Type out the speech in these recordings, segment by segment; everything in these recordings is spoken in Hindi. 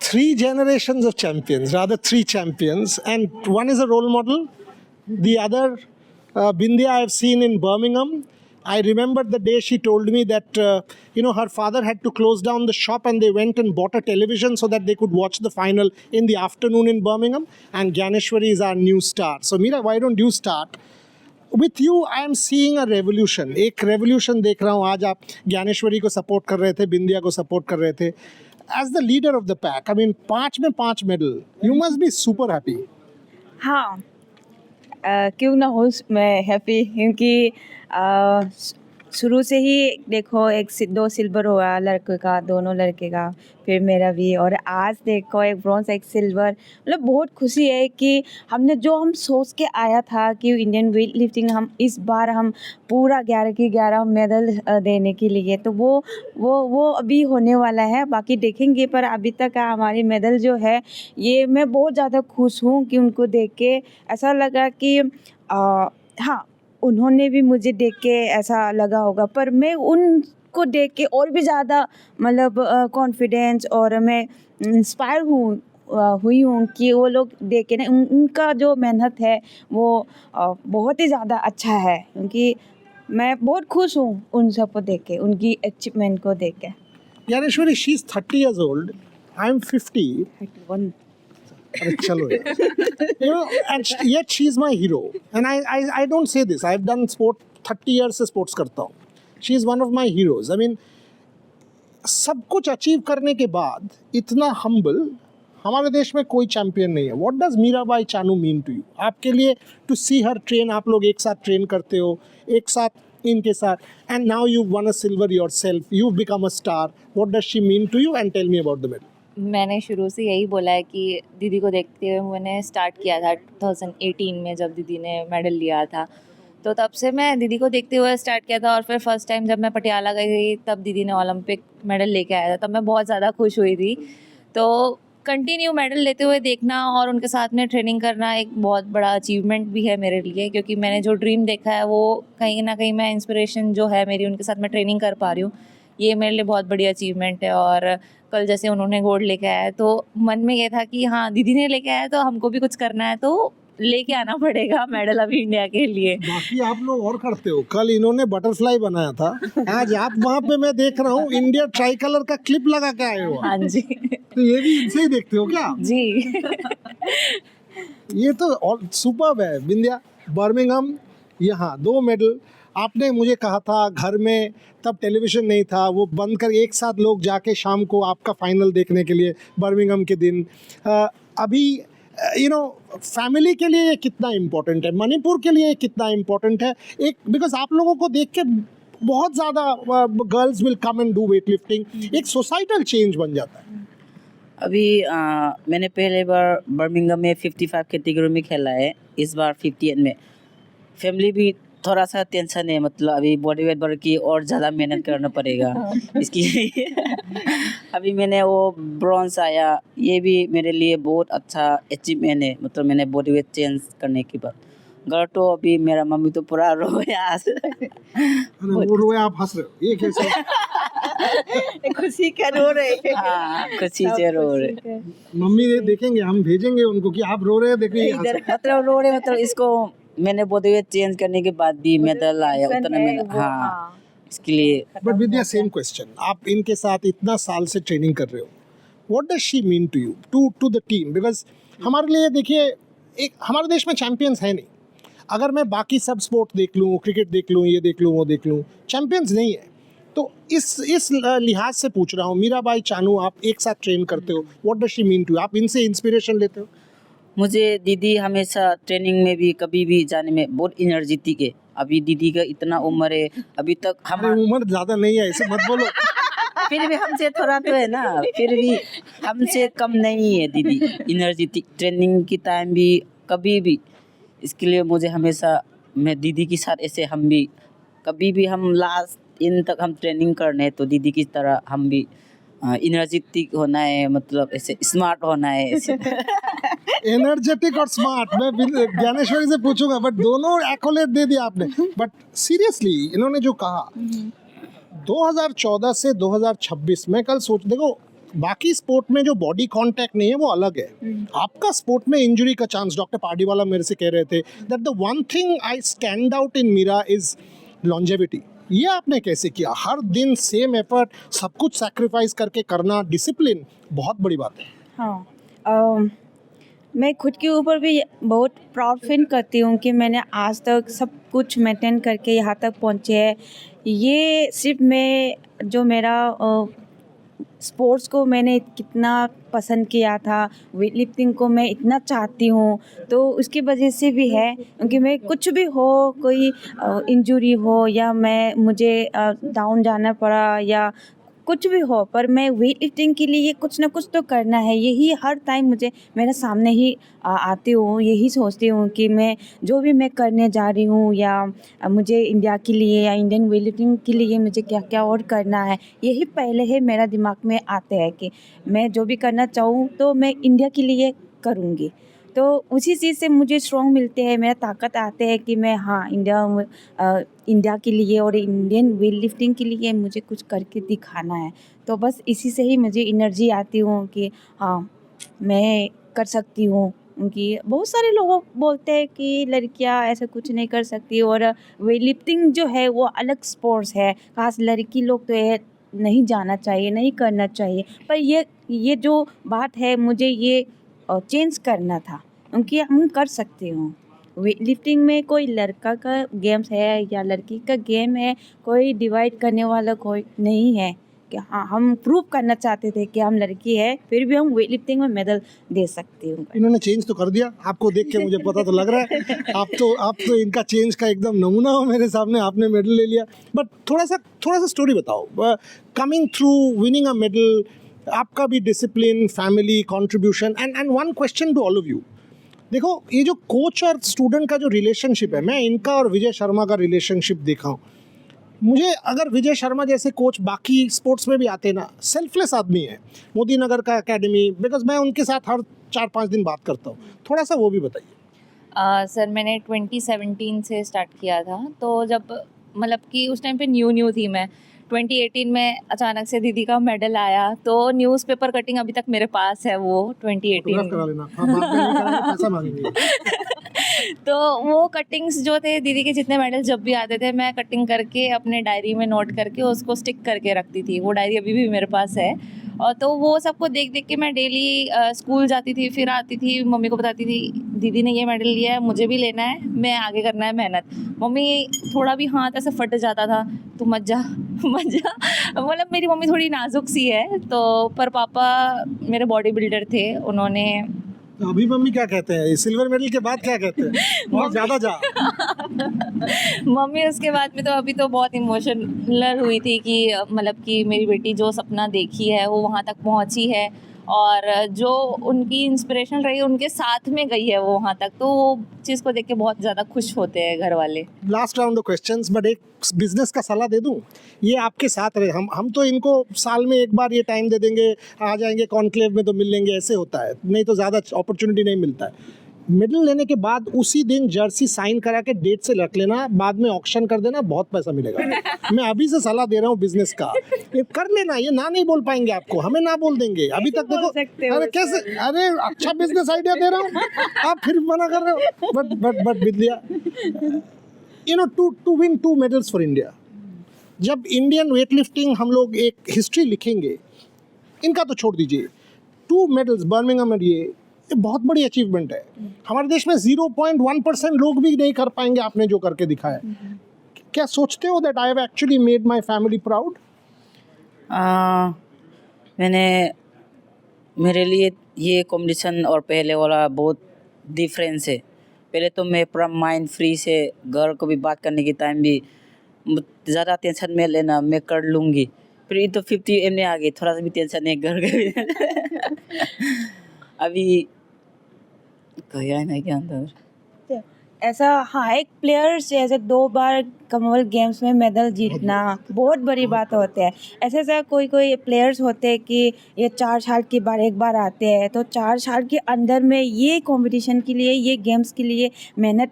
three generations of champions, rather three champions, and one is a role model. The other, Bindia, I've seen in Birmingham. I remember the day she told me that, her father had to close down the shop and they went and bought a television so that they could watch the final in the afternoon in Birmingham. And Gyaneshwari is our new star. So, Meera, why don't you start? With you, I am seeing a revolution. एक revolution देख रहा हूँ. आज आप ज्ञानेश्वरी को support कर रहे थे, बिंदिया को support कर रहे थे. As the leader of the pack, I mean, 5 में 5 medal. You must be super happy. हाँ, क्यों ना हो मैं हैप्पी, क्योंकि शुरू से ही देखो 2 सिल्वर हुआ लड़के का, दोनों लड़के का, फिर मेरा भी, और आज देखो 1 ब्रॉन्ज 1 सिल्वर. मतलब बहुत खुशी है कि हमने जो हम सोच के आया था कि इंडियन वेट लिफ्टिंग हम इस बार हम पूरा 11 के 11 मेडल देने के लिए, तो वो अभी होने वाला है. बाकी देखेंगे, पर अभी तक हमारी मेडल जो है ये मैं बहुत ज़्यादा खुश हूँ कि उनको देख के ऐसा लगा कि हाँ, उन्होंने भी मुझे देख के ऐसा लगा होगा, पर मैं उनको देख के और भी ज़्यादा मतलब कॉन्फिडेंस, और मैं इंस्पायर हुई हूँ कि वो लोग देख के ना उनका जो मेहनत है वो बहुत ही ज़्यादा अच्छा है, क्योंकि मैं बहुत खुश हूँ उन सबको देख के, उनकी अचीवमेंट को देख के. Gyaneshwari, she's 30 years old. I'm 50. 31. Chalo and yet she's my hero. And I don't say this. I've done sport 30 years से sports करता हूँ. She is one of my heroes. I mean, सब कुछ अचीव करने के बाद इतना humble हमारे देश में कोई चैंपियन नहीं है. What does Mirabai Chanu mean to you? आपके लिए to see her train, आप लोग एक साथ ट्रेन करते हो, एक साथ इनके साथ, and now you've won a silver yourself. You've become a star. What does she mean to you? And tell me about the medal. मैंने शुरू से यही बोला है कि दीदी को देखते हुए मैंने स्टार्ट किया था 2018 में, जब दीदी ने मेडल लिया था. तो तब से मैं दीदी को देखते हुए स्टार्ट किया था, और फिर फर्स्ट टाइम जब मैं पटियाला गई थी तब दीदी ने ओलंपिक मेडल लेके आया था, तब मैं बहुत ज़्यादा खुश हुई थी. तो कंटिन्यू मेडल लेते हुए देखना और उनके साथ में ट्रेनिंग करना एक बहुत बड़ा अचीवमेंट भी है मेरे लिए, क्योंकि मैंने जो ड्रीम देखा है वो कहीं ना कहीं मैं इंस्पिरेशन जो है मेरी, उनके साथ मैं ट्रेनिंग कर पा रही हूँ, ये मेरे लिए बहुत बड़ी अचीवमेंट है. और कल जैसे उन्होंने गोल्ड लेके आया तो मन में ये था कि हाँ, दीदी ने लेके आया तो हमको भी कुछ करना है, तो लेके आना पड़ेगा मेडल अभी इंडिया के लिए. बाकी आप लोग और करते हो. कल इन्होंने बटरफ्लाई बनाया था, आज आप वहाँ पे मैं देख रहा हूँ इंडिया ट्राई कलर का क्लिप लगा के आए हो. हाँ जी. तो ये भी इनसे ही देखते हो क्या? जी. ये तो सुपर्ब है. बिंदिया, बर्मिंघम, यहाँ 2 मेडल. आपने मुझे कहा था घर में तब टेलीविजन नहीं था, वो बंद कर एक साथ लोग जाके शाम को आपका फाइनल देखने के लिए बर्मिंघम के दिन. अभी फैमिली के लिए ये कितना इम्पोर्टेंट है, मणिपुर के लिए ये कितना इम्पोर्टेंट है, एक बिकॉज आप लोगों को देख के बहुत ज़्यादा girls will come and do weight lifting, एक सोसाइटल चेंज बन जाता है. अभी मैंने पहले बार बर्मिंघम में 55 कैटेगरी में खेला है, इस बार 58 में. फैमिली भी थोड़ा सा टेंशन है, मतलब अभी बॉडी वेट बढ़ के और ज़्यादा मेहनत करना पड़ेगा इसकी. अभी मैंने वो ब्रॉन्ज आया, ये भी मेरे लिए बहुत अच्छा अचीवमेंट है, मतलब मैंने बॉडी वेट चेंज करने के बाद. घर तो अभी मेरा मम्मी तो पूरा रोया. वो रोया, आप हंस रहे हो, ये कैसे? खुशी का रो रहे. हाँ, खुशी से रो रहे. मम्मी देखेंगे, हम भेजेंगे उनको कि आप रो रहे हैं, देखिए मतलब रो रहे, मतलब इसको मैंने बॉडी वेट चेंज करने के बाद भी मेडल आया उतना मेडल. हाँ, इसके लिए. बट विद्या, सेम क्वेश्चन, आप इनके साथ इतना साल से ट्रेनिंग कर रहे हो, what does she mean to you, to the team? Because हमारे लिए देखिए, एक हमारे देश में चैंपियंस है नहीं. अगर मैं बाकी सब स्पोर्ट देख लूँ, क्रिकेट देख लूँ, ये देख लूँ, वो देख लूँ, चैंपियंस नहीं है. तो इस लिहाज से पूछ रहा हूँ, मीराबाई चानू आप एक साथ ट्रेन करते हो, what does she mean to you? आप इनसे इंस्पिरेशन लेते हो? मुझे दीदी हमेशा ट्रेनिंग में भी कभी भी जाने में बहुत एनर्जेटिक है. अभी दीदी का इतना उम्र है, अभी तक हमारी उम्र ज़्यादा नहीं है, ऐसे मत बोलो. फिर भी हमसे थोड़ा तो है ना, फिर भी हमसे कम नहीं है दीदी. एनर्जेटिक ट्रेनिंग की टाइम भी कभी भी, इसके लिए मुझे हमेशा मैं दीदी के साथ ऐसे हम भी कभी भी हम लास्ट इन तक हम ट्रेनिंग करने, तो दीदी की तरह हम भी एनर्जेटिक होना है, मतलब ऐसे स्मार्ट होना है ऐसे. एनर्जेटिक और स्मार्ट मैं ज्ञानेश्वरी से पूछूंगा, बट दोनों एक्कोलेट दे दिया आपने. बट सीरियसली इन्होंने जो कहा 2014 से 2026, मैं कल देखो बाकी स्पोर्ट में जो बॉडी कांटेक्ट नहीं है वो अलग है। आपका स्पोर्ट में इंजरी का चांस, डॉक्टर पार्डीवाला मेरे से कह रहे थे that the one thing I stand out in Meera is longevity. ये आपने कैसे किया? हर दिन सेम एफर्ट, सब कुछ सैक्रिफाइस करके करना, डिसिप्लिन, बहुत बड़ी बात है। हाँ, मैं खुद के ऊपर भी बहुत प्राउड फील करती हूँ कि मैंने आज तक सब कुछ मेंटेन करके यहाँ तक पहुँचे है। ये सिर्फ मैं जो मेरा स्पोर्ट्स को मैंने कितना पसंद किया था, वेट लिफ्टिंग को मैं इतना चाहती हूँ, तो उसकी वजह से भी है। क्योंकि मैं कुछ भी हो, कोई इंजरी हो या मुझे डाउन जाना पड़ा या कुछ भी हो, पर मैं वेट लिफ्टिंग के लिए कुछ ना कुछ तो करना है। यही हर टाइम मुझे मेरे सामने ही आती हूँ, यही सोचती हूँ कि मैं जो भी मैं करने जा रही हूँ या मुझे इंडिया के लिए या इंडियन वेट लिफ्टिंग के लिए मुझे क्या क्या और करना है, यही पहले ही मेरा दिमाग में आते हैं कि मैं जो भी करना चाहूँ तो मैं इंडिया के लिए करूँगी। तो उसी चीज़ से मुझे स्ट्रॉन्ग मिलते हैं, मेरा ताकत आते हैं कि मैं हाँ इंडिया के लिए और इंडियन वेट लिफ्टिंग के लिए मुझे कुछ करके दिखाना है। तो बस इसी से ही मुझे एनर्जी आती हूँ कि हाँ मैं कर सकती हूँ। उनकी बहुत सारे लोग बोलते हैं कि लड़कियां ऐसा कुछ नहीं कर सकती, और वेट लिफ्टिंग जो है वो अलग स्पोर्ट्स है, खास लड़की लोग तो ये नहीं जाना चाहिए, नहीं करना चाहिए। पर ये जो बात है मुझे ये चेंज करना था, क्योंकि हम कर सकते हो। वेट लिफ्टिंग में कोई लड़का का गेम्स है या लड़की का गेम है, कोई डिवाइड करने वाला कोई नहीं है। कि हाँ हम प्रूव करना चाहते थे कि हम लड़की है, फिर भी हम वेट लिफ्टिंग में मेडल दे सकते हो। इन्होंने चेंज तो कर दिया, आपको देख के मुझे पता तो लग रहा है। आप तो इनका चेंज का एकदम नमूना हो मेरे सामने, आपने मेडल ले लिया। बट थोड़ा सा स्टोरी बताओ, coming through winning a medal, आपका भी discipline, family contribution, and one question to all of you. देखो ये जो कोच और स्टूडेंट का जो रिलेशनशिप है, मैं इनका और विजय शर्मा का रिलेशनशिप देखा हूँ। मुझे अगर विजय शर्मा जैसे कोच बाकी स्पोर्ट्स में भी आते ना, सेल्फलेस आदमी है, मोदी नगर का एकेडमी, बिकॉज मैं उनके साथ हर 4-5 दिन बात करता हूँ, थोड़ा सा वो भी बताइए। सर मैंने 2017 से स्टार्ट किया था, तो जब मतलब कि उस टाइम पे न्यू थी मैं। 2018 में अचानक से दीदी का मेडल आया, तो न्यूज़पेपर कटिंग अभी तक मेरे पास है वो 2018 करा लेना, हाँ, बाद में नहीं कराएंगे, पैसा मांगेंगे। तो वो कटिंग्स जो थे दीदी के, जितने मेडल जब भी आते थे मैं कटिंग करके अपने डायरी में नोट करके उसको स्टिक करके रखती थी। वो डायरी अभी भी मेरे पास है। और तो वो सबको देख देख के मैं डेली स्कूल जाती थी, फिर आती थी, मम्मी को बताती थी दीदी ने ये मेडल लिया है, मुझे भी लेना है, मैं आगे करना है मेहनत। मम्मी थोड़ा भी हाथ ऐसे फट जाता था, तू मत जा मतलब मेरी मम्मी थोड़ी नाजुक सी है, तो पर पापा मेरे बॉडी बिल्डर थे, उन्होंने अभी मम्मी क्या कहते हैं, सिल्वर मेडल के बाद क्या कहते हैं? बहुत ज़्यादा जा। मम्मी उसके बाद में तो अभी तो बहुत इमोशनल हुई थी कि मतलब कि मेरी बेटी जो सपना देखी है वो वहाँ तक पहुँची है, और जो उनकी इंस्पिरेशन रही उनके साथ में गई है वो वहाँ तक, तो वो चीज़ को देख के बहुत ज़्यादा खुश होते हैं घर वाले। Last round of questions, but एक बिजनेस का सलाह दे दूं, ये आपके साथ रहे। हम तो इनको साल में एक बार ये टाइम दे देंगे, आ जाएंगे कॉन्क्लेव में तो मिल लेंगे, ऐसे होता है, नहीं तो ज़्यादा अपॉर्चुनिटी नहीं मिलता है। मेडल लेने के बाद उसी दिन जर्सी साइन करा के डेट से रख लेना, बाद में ऑक्शन कर देना, बहुत पैसा मिलेगा। मैं अभी से सलाह दे रहा हूँ बिजनेस का, ये कर लेना। ये ना नहीं बोल पाएंगे आपको, हमें ना बोल देंगे। अभी तक देखो, अरे कैसे, अरे अच्छा बिजनेस आइडिया दे रहा हूँ, आप फिर मना कर रहे हो। But Vidya, you know, to win 2 medals for India. जब इंडियन वेट लिफ्टिंग हम लोग एक हिस्ट्री लिखेंगे, इनका तो छोड़ दीजिए, 2 मेडल्स बर्मिंघम में, ये बहुत बड़ी अचीवमेंट है। हमारे देश में 0.1% लोग भी नहीं कर पाएंगे आपने जो करके दिखाया। क्या सोचते हो that I have actually made my family proud? मेरे लिए ये कंपटीशन और पहले वाला बहुत डिफरेंस है। पहले तो मैं पूरा माइंड फ्री से, घर को भी बात करने की टाइम भी ज़्यादा टेंशन में लेना, मैं कर लूँगी। फिर ये तो 50 में आ गई, थोड़ा सा भी टेंशन नहीं, घर के अभी गया है ना के अंदर ऐसा। हाँ, एक प्लेयर जैसे 2 बार कॉमनवेल्थ गेम्स में मेडल जीतना बहुत बड़ी बात होती है। ऐसा कोई प्लेयर्स होते हैं कि ये 4 साल के बाद एक बार आते हैं, तो 4 साल के अंदर में ये कंपटीशन के लिए, ये गेम्स के लिए मेहनत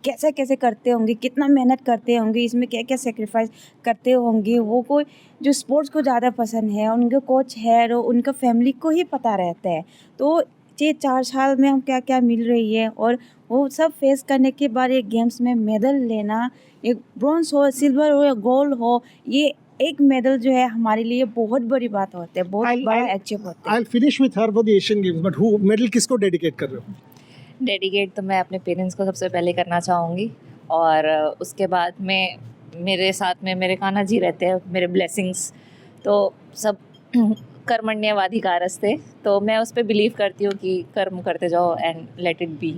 कैसे कैसे करते होंगे, कितना मेहनत करते होंगे, इसमें क्या क्या सेक्रीफाइस करते होंगे। वो कोई जो स्पोर्ट्स को ज़्यादा पसंद है, उनके कोच है और उनका फैमिली को ही पता रहता है। तो ये 4 साल में हम क्या क्या मिल रही है और वो सब फेस करने के बाद एक गेम्स में मेडल लेना, एक ब्रॉन्ज हो, सिल्वर हो या गोल्ड हो, ये एक मेडल जो है हमारे लिए बहुत बड़ी बात होती है, बहुत बड़ा अचीव होता है। I'll finish with her for the Asian Games, but who medal किसको dedicate कर रहे हो? डेडिकेट तो मैं अपने पेरेंट्स को सबसे पहले करना चाहूँगी, और उसके बाद में मेरे साथ में मेरे कान्हा जी रहते हैं, मेरे ब्लेसिंग्स तो सब कर्मण्यवाधिकारस्ते, तो मैं उस पर बिलीव करती हूँ कि कर्म करते जाओ and let it be.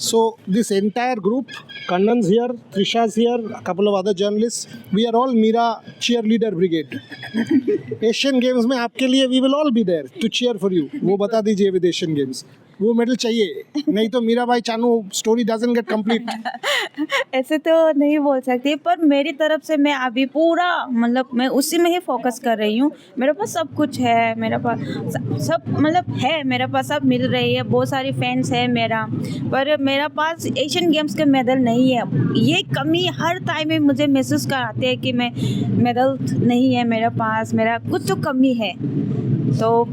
So this entire group, Kannan's here, Trisha's here, a couple of other journalists, we are all Meera cheerleader brigade. Asian Games में आपके लिए we will all be there to cheer for you. वो बता दीजिए with Asian Games. वो मेडल चाहिए, नहीं तो मीरा भाई Chanu story doesn't get complete. ऐसे तो नहीं बोल सकती, पर मेरी तरफ से मैं अभी पूरा मतलब मैं उसी में ही फोकस कर रही हूँ। मेरे पास सब कुछ है, मेरे पास सब मतलब है, मेरे पास सब मिल रही है, बहुत सारी फैंस है मेरा, पर मेरा पास एशियन गेम्स के मेडल नहीं है। ये कमी हर टाइम में मुझे महसूस कराते हैं कि मैं मेडल नहीं है मेरे पास, मेरा कुछ तो कमी है। तो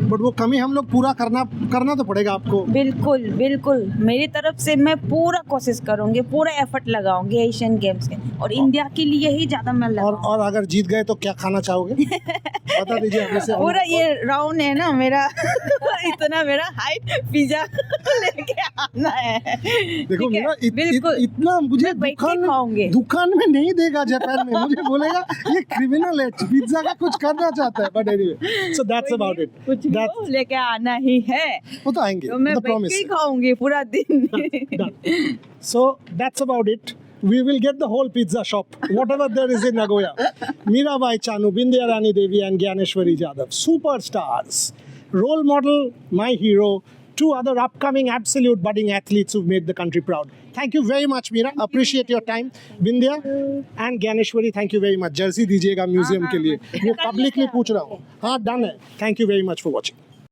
बट वो कमी हम लोग पूरा करना तो पड़ेगा आपको। बिल्कुल बिल्कुल, मेरी तरफ से मैं पूरा कोशिश करूँगी, पूरा एफर्ट लगाऊंगी एशियन गेम्स के, और इंडिया के लिए ही ज़्यादा मैं लगाऊंगी। और अगर जीत गए तो क्या खाना चाहोगे? बता दीजिए हमें से। पूरा ये राउंड है ना मेरा इतना मेरा हाइट पिज्जा लेके आना है। देखो ठीक है? मेरा बिल्कुल इतना मुझे मैं बैठ के खाऊंगी। दुकान में नहीं देगा जापान में, मुझे बोलेगा ये क्रिमिनल है, पिज्जा का कुछ करना चाहता है। But anyway, so that's about it. कुछ भी हो, लेके आना ही है, वो तो आएंगे, तो मैं the बैठ promise के ही है। खाऊंगी पूरा दिन। Done. So that's about it. We will get the whole pizza shop, whatever there is in Nagoya. Mirabai Chanu, Bindya Rani Devi, and Gyaneshwari Jadhav, superstars. Role model, my hero. 2 other upcoming absolute budding athletes who've made the country proud. Thank you very much, Meera. Appreciate your time. Bindya and Gyaneshwari, thank you very much. Jersey दीजिएगा म्यूजियम के लिए, वो publicly पूछ रहा हूँ। हाँ, done है. Thank you very much for watching.